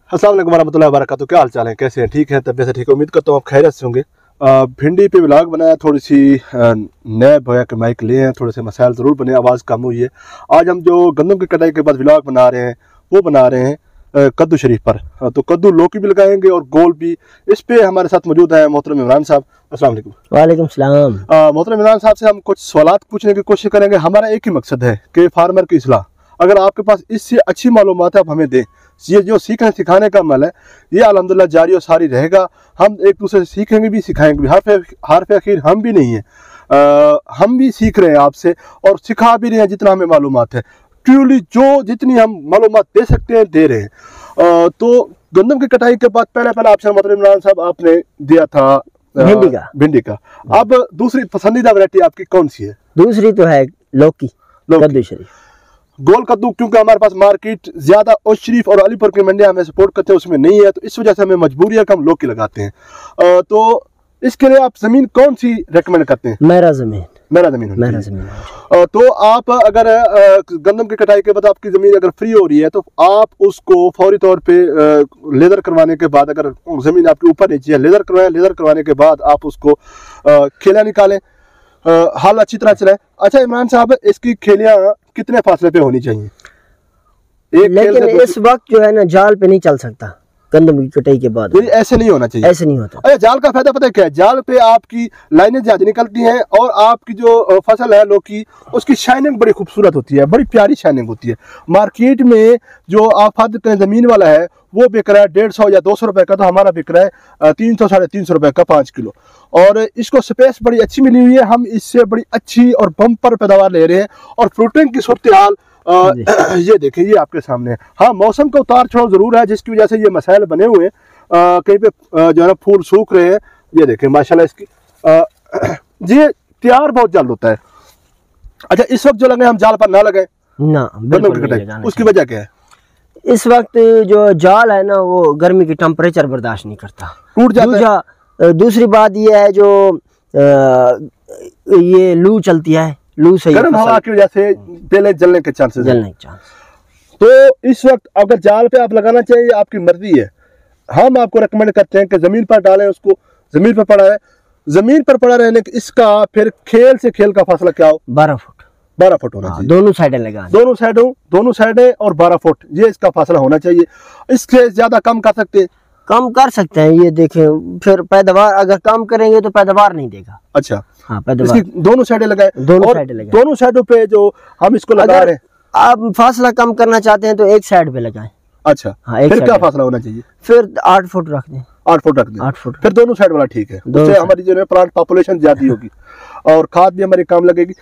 अस्सलाम वालेकुम warahmatullahi wabarakatuh। क्या हाल चाल है, कैसे हैं? ठीक है, तबीयत से ठीक है, उम्मीद करता हूँ आप खैरियत से होंगे। भिंडी पे व्लॉग बनाया, थोड़ी सी नए भैया के माइक लिए हैं, थोड़े से मसाइल ज़रूर बने, आवाज़ कम हुई है। आज हम जो गंदम की कटाई के बाद व्लॉग बना रहे हैं वो बना रहे हैं कद्दू शरीफ पर। तो कद्दू लौकी भी लगाएंगे और गोल भी। इस पे हमारे साथ मौजूद है मोहतरम इमरान साहब। अस्सलाम वालेकुम। वालेकुम सलाम। मोहतरम इमरान साहब से हम कुछ सवालात पूछने की कोशिश करेंगे। हमारा एक ही मकसद है कि फार्मर की इस्लाह। अगर आपके पास इससे अच्छी मालूमात है आप हमें दें। ये जो सीखने सिखाने का अमल है ये अल्हम्दुलिल्लाह जारी और सारी रहेगा। हम एक दूसरे से सीखेंगे भी सिखाएंगे भी। हार पे अखीर हम भी नहीं हैं, हम भी सीख रहे हैं आपसे और सिखा भी रहे हैं जितना हमें मालूमात है। ट्रूली जो जितनी हम मालूमात दे सकते हैं दे रहे हैं। तो गंदम की कटाई के बाद पहले आपसे मोहतरम इमरान साहब आपने दिया था भिंडी का। अब दूसरी पसंदीदा वैरायटी आपकी कौन सी है? दूसरी तो है लौकी कद्दू शरीफ, गोल कद्दू, क्योंकि हमारे पास मार्केट ज्यादा और शरीफ और अलीपुर की मंडियां हमें सपोर्ट करते हैं उसमें नहीं है, तो इस वजह से हमें मजबूरी है कि हम लौकी लगाते हैं। तो इसके लिए आप जमीन कौन सी रेकमेंड करते हैं? मेरा जमीन तो आप अगर गंदम की कटाई के बाद आपकी जमीन अगर फ्री हो रही है तो आप उसको फौरी तौर पे लेदर करवाने के बाद, अगर जमीन आपके ऊपर नीचे है, लेदर करवाने के बाद आप उसको खेलियां निकालें, हाल अच्छी तरह चलाएं। अच्छा इमरान साहब, इसकी खेलियां कितने फासले पे होनी चाहिए? लेकिन इस वक्त जो है ना जाल पे नहीं चल सकता गंदम की कटाई के बाद। ऐसे नहीं होना चाहिए, ऐसे नहीं होता। अरे जाल का फायदा पता है क्या है? जाल पे आपकी लाइनें ज्यादा निकलती हैं और आपकी जो फसल है लौकी उसकी शाइनिंग बड़ी खूबसूरत होती है, बड़ी प्यारी शाइनिंग होती है। मार्केट में जो आप फाद जमीन वाला है वो बिक रहा है 150 या 200 रुपए का, तो हमारा बिक रहा है 300 साढ़े 300 रुपए का 5 किलो। और इसको स्पेस बड़ी अच्छी मिली हुई है, हम इससे बड़ी अच्छी और बम्पर पैदावार ले रहे हैं। और फ्रूटिंग की सूरत हाल ये देखें, ये आपके सामने है। हाँ, मौसम का उतार चढ़ाव जरूर है जिसकी वजह से ये मसाइल बने हुए हैं। कहीं पे जो है ना फूल सूख रहे हैं। ये देखें माशाल्लाह इसकी ये तैयार बहुत जल्द होता है। अच्छा, इस वक्त जो लगे हम जाल पर ना लगे ना, उसकी वजह क्या है? इस वक्त जो जाल है ना वो गर्मी की टेम्परेचर बर्दाश्त नहीं करता, टूट जाता है। दूसरी बात ये है जो ये लू चलती है, लू से गर्म हवा की वजह से बेलें जलने के चांसेस तो इस वक्त अगर जाल पे आप लगाना चाहिए, आपकी मर्जी है। हम आपको रेकमेंड करते हैं कि जमीन पर डालें, उसको जमीन पर पड़ा है। जमीन पर पड़ा रहने के इसका फिर खेल से खेल का फासला क्या हो? 12 फुट होना चाहिए। दोनों साइडें लगा, दोनों साइडें और 12 फुट ये इसका फासला होना चाहिए। इससे ज्यादा कम कर सकते हैं। ये देखें, फिर पैदावार अगर कम करेंगे तो पैदावार नहीं देगा। अच्छा हाँ, पैदावार दोनों साइडें लगाए, दोनों साइडों पे जो हम इसको लगा रहे हैं। आप फासला कम करना चाहते हैं तो एक साइड पे लगाएं। अच्छा हाँ, फिर क्या फासला होना चाहिए? फिर 8 फुट रख दें। 8 फुट फिर दोनों साइड वाला ठीक है। उससे हमारी जो है प्लांट पॉपुलेशन ज्यादा होगी और खाद भी हमारी काम लगेगी।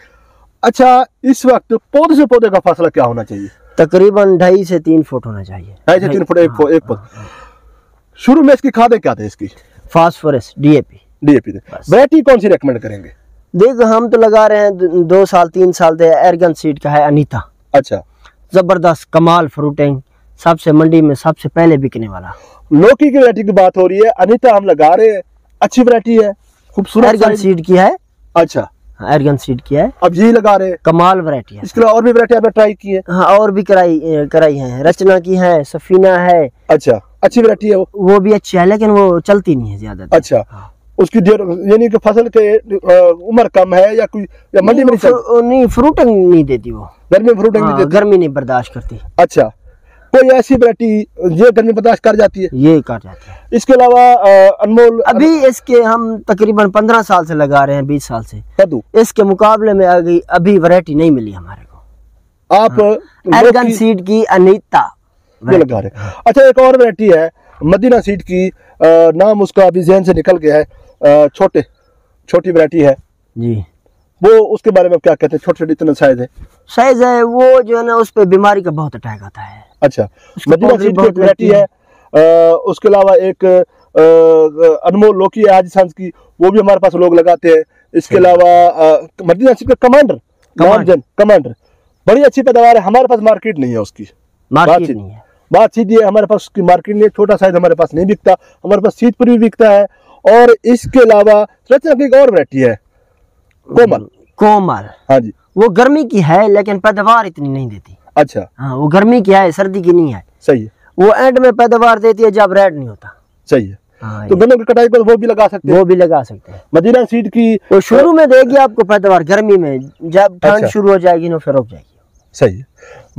अच्छा, इस वक्त पौधे से पौधे का फासला क्या होना चाहिए? तकरीबन 2.5 से 3 फुट होना चाहिए। 2.5 से 3 फुट एक फुट। शुरू में इसकी खादें क्या थे? इसकी फास्फोरस, डीएपी वैरायटी कौन सी रेकमेंड करेंगे? देखो, हम तो लगा रहे हैं 2 साल 3 साल से एरगन सीड का है अनीता। अच्छा, जबरदस्त कमाल फ्रूटिंग, सबसे मंडी में सबसे पहले बिकने वाला। लौकी की वैरायटी की बात हो रही है, अनीता हम लगा रहे हैं, अच्छी वैरायटी है, खूबसूरत। एरगन सीड की है। अच्छा, एरगन सीड की है, अब यही लगा रहे हैं, कमाल वैरायटी है। इसके और भी वैरायटी आपने ट्राई की है? हाँ, और भी कराई है, रचना की है, सफीना है। अच्छा, अच्छी वैरायटी है वो भी अच्छी है, लेकिन वो चलती नहीं है ज्यादा। अच्छा हाँ। उसकी यानी कि फसल के उम्र कम है या कोई या मंडी में नहीं फ्रूटिंग नहीं देती, वो गर्मी में फ्रूटिंग नहीं देती, गर्मी नहीं बर्दाश्त करती। अच्छा, कोई ऐसी वैरायटी ये गर्मी बर्दाश्त कर जाती है? ये कर जाती है। इसके अलावा अनमोल, अभी इसके हम तकरीबन 15 साल से लगा रहे हैं, 20 साल से। कद्दू इसके मुकाबले में अभी वैरायटी नहीं मिली हमारे को। आप एरगन सीड की अनीता लगा रहे हैं। अच्छा, एक और वैरायटी है मदीना सीड की, नाम उसका अभी जहन से निकल गया है, छोटी वैरायटी है जी। वो उसके बारे में क्या कहते हैं? छोटे इतना साइज है वो जो है ना, उस पे बीमारी का बहुत अटैक आता है। अच्छा, मदीना सीड की वैरायटी है। उसके अलावा एक अनमोल लौकी है राजस्थान की, वो भी हमारे पास लोग लगाते हैं। इसके अलावा मदीना सीड का कमांडर बड़ी अच्छी पैदावार है, हमारे पास मार्केट नहीं है उसकी। बात सीधी है, हमारे पास उसकी मार्केट नहीं है, छोटा साइज हमारे पास नहीं बिकता, हमारे पास सीतपुर भी बिकता है। और इसके अलावा रचना की एक और वैरायटी है कोमल। हाँ जी, वो गर्मी की है लेकिन पैदावार इतनी नहीं देती। अच्छा हाँ, वो गर्मी की है, सर्दी की नहीं है। सही है। वो एंड में पैदावार देती है जब रेड नहीं होता। सही है। हाँ, तो गन्नों की कटाई पर वो भी लगा सकते हैं, वो भी लगा सकते हैं। मदीना सीड की वो शुरू में देगी आपको पैदावार गर्मी में, जब ठंड अच्छा। शुरू हो जाएगी ना फिर रुक जाएगी। सही है।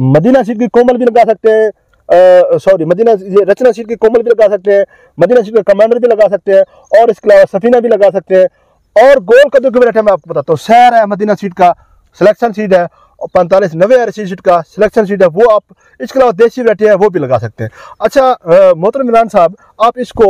मदीना सीड की कोमल भी लगा सकते हैं, सॉरी मदीना ये रचना सीड की कोमल भी लगा सकते हैं, मदीना सीड का कमांडर भी लगा सकते हैं, और इसके अलावा सफीना भी लगा सकते हैं। और गोल कद्दू की वैरायटी मैं आपको बताता हूँ, सैर है मदीना सीड का सिलेक्शन सीड है, और 4590 सीड का सिलेक्शन सीड है, वो आप इसके अलावा देसी वैरायटी है वो भी लगा सकते हैं। अच्छा मोहतरम इमरान साहब, आप इसको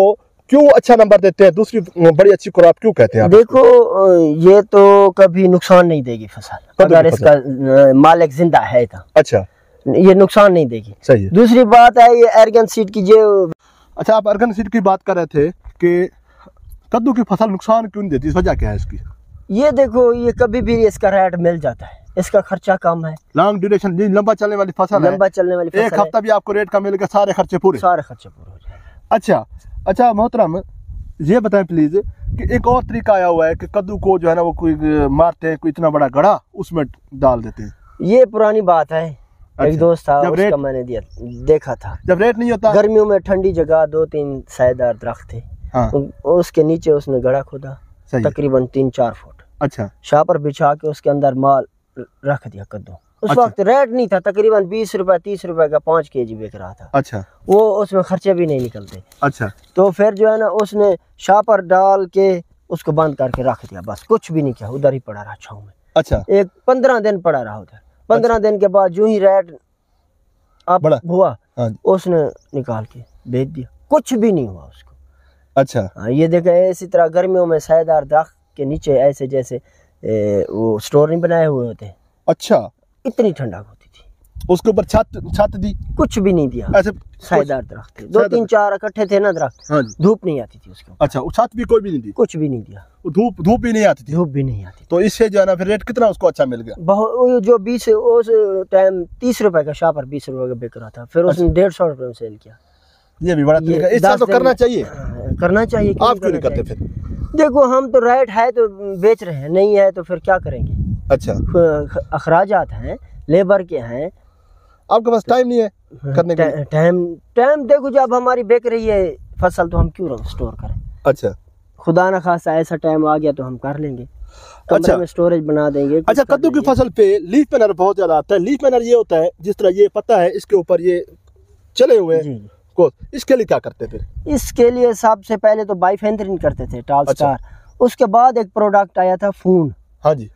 क्यों अच्छा नंबर देते हैं, दूसरी बड़ी अच्छी क्रॉप क्यों कहते हैं आप? देखो ये तो कभी नुकसान नहीं देगी फसल, अगर इसका मालिक जिंदा है तो अच्छा ये नुकसान नहीं देगी। सही है। दूसरी बात है ये अर्गन सीड की जो, अच्छा आप अर्गन सीड की बात कर रहे थे कि कद्दू की फसल नुकसान क्यों नहीं देती, इस वजह क्या है इसकी? ये देखो ये कभी भी इसका रेट मिल जाता है, इसका खर्चा कम है, लॉन्ग ड्यूरेशन लंबा चलने वाली फसल है, लंबा चलने वाली फसल एक हफ्ता भी आपको रेट का मिलेगा, सारे खर्चे पूरे हो जाए। अच्छा अच्छा मोहतरम ये बताएं प्लीज कि एक और तरीका आया हुआ है कि कद्दू को जो है ना वो कोई मारते हैं, कोई इतना बड़ा गड़ा उसमें डाल देते हैं। ये पुरानी बात है। अच्छा। एक दोस्त था जब उसका रेट मैंने देखा था, जब रेट नहीं होता, गर्मियों में ठंडी जगह 2-3 सायेदार दरख्त थे, हाँ उसके नीचे उसने गड़ा खोदा सही है। तकरीबन 3-4 फुट, अच्छा शापर बिछा के उसके अंदर माल रख दिया कद्दू। उस अच्छा। वक्त रेट नहीं था, तकरीबन 20 रुपए 30 रुपए का 5 केजी बिक रहा था। अच्छा वो उसमें खर्चे भी नहीं निकलते। अच्छा तो फिर जो है ना उसने शापर डाल के उसको बंद करके रख दिया, बस कुछ भी नहीं किया, उधर ही पड़ा रहा छाँव में। अच्छा एक 15 दिन पड़ा रहा उधर। 15 दिन के बाद जो ही रेट अब बड़ा हुआ, हाँ उसने निकाल के बेच दिया, कुछ भी नहीं हुआ उसको। अच्छा हाँ ये देखें, इसी तरह गर्मियों में सायेदार दरख्त के नीचे ऐसे जैसे वो स्टोर नहीं बनाए हुए होते, अच्छा इतनी ठंडक होती थी, उसके ऊपर छत दी, कुछ भी नहीं दिया। ऐसे सायेदार दरख्त थे, 2-3-4 इकट्ठे थे ना दरख्त, हाँ जी। धूप नहीं आती थी उसके ऊपर, अच्छा वो छत भी कोई भी नहीं दी, कुछ भी नहीं दिया, धूप भी नहीं आती थी, धूप भी नहीं आती। तो इससे जो है ना फिर रेट कितना उसको अच्छा मिल गया? बहुत जो 20 उस टाइम 30 रुपए का शापर 20 रुपए का बिक रहा था, फिर उसने 150 रुपए में सेल किया। ये भी बड़ा तरीका, इससे तो करना चाहिए, करना चाहिए। आप क्यों नहीं करते फिर? देखो हम तो रेट है तो बेच रहे हैं, नहीं है तो फिर क्या करेंगे? अच्छा अखराजात हैं, लेबर के हैं, आपके पास टाइम नहीं है करने के लिए? टाइम देखो जब हमारी बिक रही है फसल तो हम क्यों स्टोर करें? अच्छा खुदा न खासा ऐसा टाइम आ गया तो हम कर लेंगे, कमरे अच्छा में स्टोरेज बना देंगे। अच्छा कद्दू की फसल पे लीफ मैनर बहुत ज्यादा आता है। लीफ मैनर ये होता है जिस तरह ये पत्ता है इसके ऊपर ये चले हुए हैं जी को, इसके लिए क्या करते फिर? इसके लिए सबसे पहले तो बाइफेंथ्रिन करते थे, टाल स्टार। उसके बाद एक प्रोडक्ट आया था फून, हाँ जी,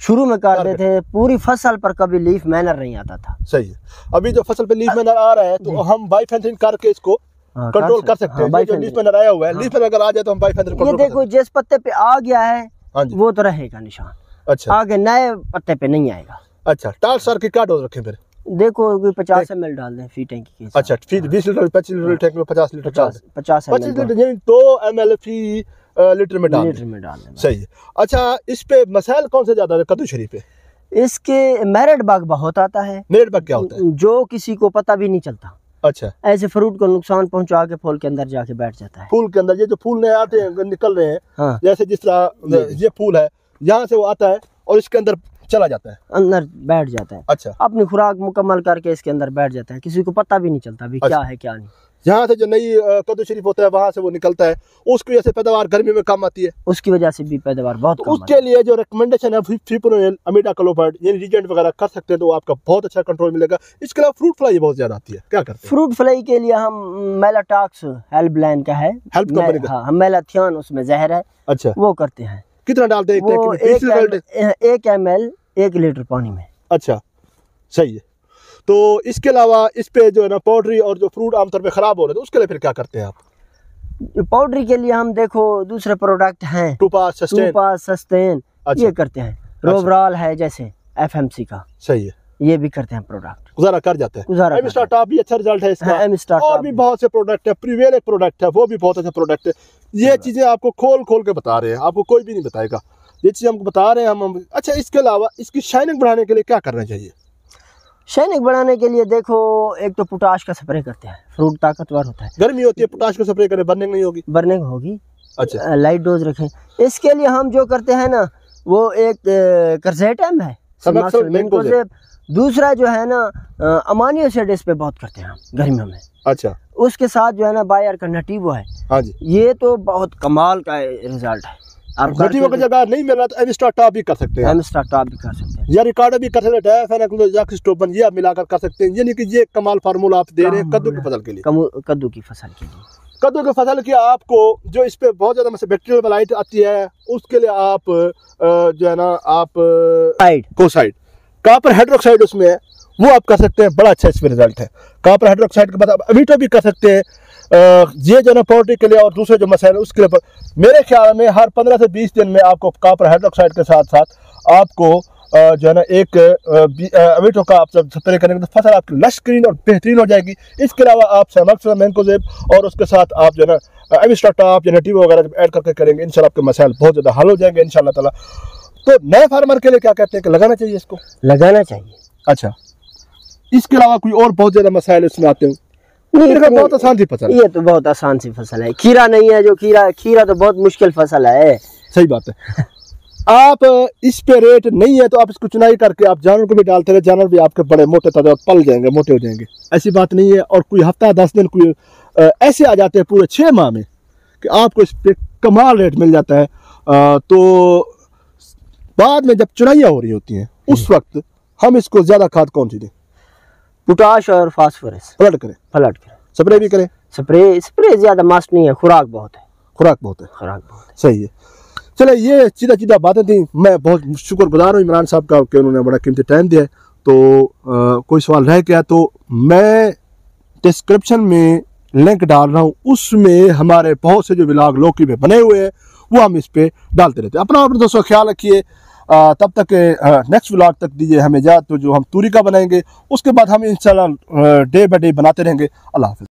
शुरू में करते थे। पूरी फसल पर कभी लीफ मैनर नहीं आता था। सही है। अभी जो फसल पे लीफ मैनर आ रहा है तो हम बाइफेंथ्रिन करके इसको कंट्रोल कर सकते हैं। ये जो लीफ मैनर आया हुआ है, लीफ मैनर अगर आ जाए तो हम बाइफेंथ्रिन ये कंट्रोल देखो जिस पत्ते पे आ गया है हाँ जी, वो तो रहेगा निशान, अच्छा आगे नए पत्ते पे नहीं आएगा। अच्छा टाल स्टार की क्या डोज रखें फिर? देखो कोई 50 ml डाल दें फी टैंक की। अच्छा फिर 20 लीटर 25 लीटर टैंक में 50 लीटर डाल दें। 50 25 लीटर यानी 2 ml फी लीटर में डाल दें। सही है। अच्छा इस पे मसाइल कौन से ज्यादा है कद्दू शरीफ पे? इसके मेरिट बग बहुत आता है। मेरिट बग क्या होता है? जो किसी को पता भी नहीं चलता। अच्छा ऐसे फ्रूट को नुकसान पहुंचा के फूल के अंदर जाके बैठ जाता है। फूल के अंदर ये जो फूल नए आते हैं निकल रहे हैं, हाँ। जैसे जिस तरह ये फूल है यहाँ से वो आता है और इसके अंदर चला जाता है, अंदर बैठ जाता है। अच्छा अपनी खुराक मुकम्मल करके इसके अंदर बैठ जाता है, किसी को पता भी नहीं चलता भी क्या है क्या नहीं। यहाँ से जो नई कद्दू शरीफ होता है वहां से वो निकलता है, उसकी वजह से पैदावार गर्मी में कम आती है, उसकी वजह से भी पैदावार बहुत कम उसके लिए जो रिकमेंडेशन है फिप्रोनिल, इमिडाक्लोप्रिड ये रिजेंट वगैरह कर सकते हैं तो आपका बहुत अच्छा कंट्रोल मिलेगा। इसके अलावा फ्रूट फ्लाई बहुत ज्यादा आती है, क्या करते हैं? फ्रूट फ्लाई के लिए हम मेलाटॉक्स हेल्प लाइन का है, हेल्प कंपनी का, हाँ मेलाथियन उसमें जहर है, अच्छा वो करते हैं। कितना डालते हैं? वो 1 ml 1 लीटर पानी में। अच्छा सही है। तो इसके अलावा इस पे जो है ना पाउडरी और जो फ्रूट आमतौर पे खराब हो रहे थे उसके लिए फिर क्या करते हैं आप? पाउडरी के लिए हम देखो दूसरे प्रोडक्ट हैं, टूपास सस्टेन, अच्छा। ये करते हैं। रोवराल है जैसे FMC का, सही है, ये भी करते हैं प्रोडक्ट, गुजारा कर जाते हैं। गुजारा एम स्टार टॉप भी अच्छा रिजल्ट है इसका, और भी बहुत से प्रोडक्ट है, प्रीवेल एक प्रोडक्ट है वो भी बहुत अच्छा प्रोडक्ट है। ये चीजें आपको खोल के बता रहे हैं, आपको कोई भी नहीं बताएगा, ये चीज हमको बता रहे हैं हम। अच्छा इसके अलावा इसकी शाइनिंग बढ़ाने के लिए क्या करना चाहिए? शाइनिंग बढ़ाने के लिए देखो एक तो पोटाश का स्प्रे करते हैं, फ्रूट ताकतवर होता है। गर्मी होती है पोटाश का स्प्रे करें, बर्निंग नहीं होगी? बर्निंग होगी। अच्छा लाइट डोज रखें। इसके लिए हम जो करते हैं ना वो एक कर्जेटम है, दूसरा जो है ना अमानियो एसिड इस पे बहुत करते हैं हम गर्मियों में। अच्छा, उसके साथ जो है ना बायर का नटीवो है। हाँ जी, ये तो बहुत कमाल का रिजल्ट है। आप नटीवो की जगह नहीं मिल रहा तो एमिस्टा टॉप भी कर सकते हैं, एमिस्टा टॉप भी कर सकते हैं, या रिकॉर्ड भी कर सकते हैं, डायफेनोक्लोजाक्सिस्टोबन ये आप मिलाकर कर सकते हैं। यानी कि ये कमाल फार्मूला आप दे रहे हैं कद्दू की फसल के लिए। कद्दू की फसल के लिए, कद्दू की फसल की आपको जो इस पे बहुत ज्यादा मतलब बैक्टीरियल ब्लाइट आती है, उसके लिए आप जो है ना आप कोसाइड कॉपर हाइड्रोक्साइड उसमें है, वो आप कर सकते हैं। बड़ा अच्छा इसमें रिजल्ट है। कॉपर हाइड्रोक्साइड के बाद आप अवीटो भी कर सकते हैं, ये जो है ना पोल्ट्री के लिए और दूसरे जो मसाइल उसके लिए। मेरे ख्याल में हर 15 से 20 दिन में आपको कॉपर हाइड्रोक्साइड के साथ साथ आपको जो है ना एक अवीटो का आप जब स्प्रे करेंगे तो फसल आपकी लश ग्रीन और बेहतरीन हो जाएगी। इसके अलावा आप सेमक्स मैंकोजेब और उसके साथ आप जो है ना एमिस्टा टॉप या नटीवो वगैरह जब ऐड करके करेंगे, इंशाल्लाह आपके मसाइल बहुत ज़्यादा हल हो जाएंगे इंशाल्लाह ताला। तो नए फार्मर के लिए क्या कहते हैं कि लगाना चाहिए इसको? लगाना चाहिए। अच्छा, इसके अलावा कोई और बहुत ज़्यादा मसाइल इसमें आते हैं? बहुत आसान सी फसल, ये तो बहुत आसान सी फसल है। खीरा नहीं है जो खीरा तो बहुत मुश्किल फसल है। सही बात है। आप इस पे रेट नहीं है तो आप इसको चुनाई करके आप जानवर को भी डालते रहे, जानवर भी आपके बड़े मोटे ताजा पल जाएंगे, मोटे हो जाएंगे। ऐसी बात नहीं है। और कोई हफ्ता 10 दिन कोई ऐसे आ जाते हैं पूरे 6 माह में कि आपको इस पे कमाल रेट मिल जाता है। तो बाद में जब चुनाइयाँ हो रही होती हैं उस वक्त हम इसको ज्यादा खाद कौन सी दें? पोटाश और फास्फोरस पलट करें, स्प्रे भी करें? स्प्रे ज्यादा मस्त नहीं है, खुराक बहुत है। सही है। चले, ये सीधा बातें थी। मैं बहुत शुक्रगुजार हूँ इमरान साहब का कि उन्होंने बड़ा कीमती टाइम दिया है। तो कोई सवाल रह गया तो मैं डिस्क्रिप्शन में लिंक डाल रहा हूँ, उसमें हमारे बहुत से जो व्लॉग लौकी पे बने हुए हैं वो हम इस पे डालते रहते हैं। अपना दोस्तों ख्याल रखिए। तब तक नेक्स्ट व्लॉग तक दीजिए हमें इजाज़त। तो जो हम तूरी का बनाएंगे उसके बाद हम इंशाल्लाह डे बाय डे बनाते रहेंगे। अल्लाह हाफ़िज़।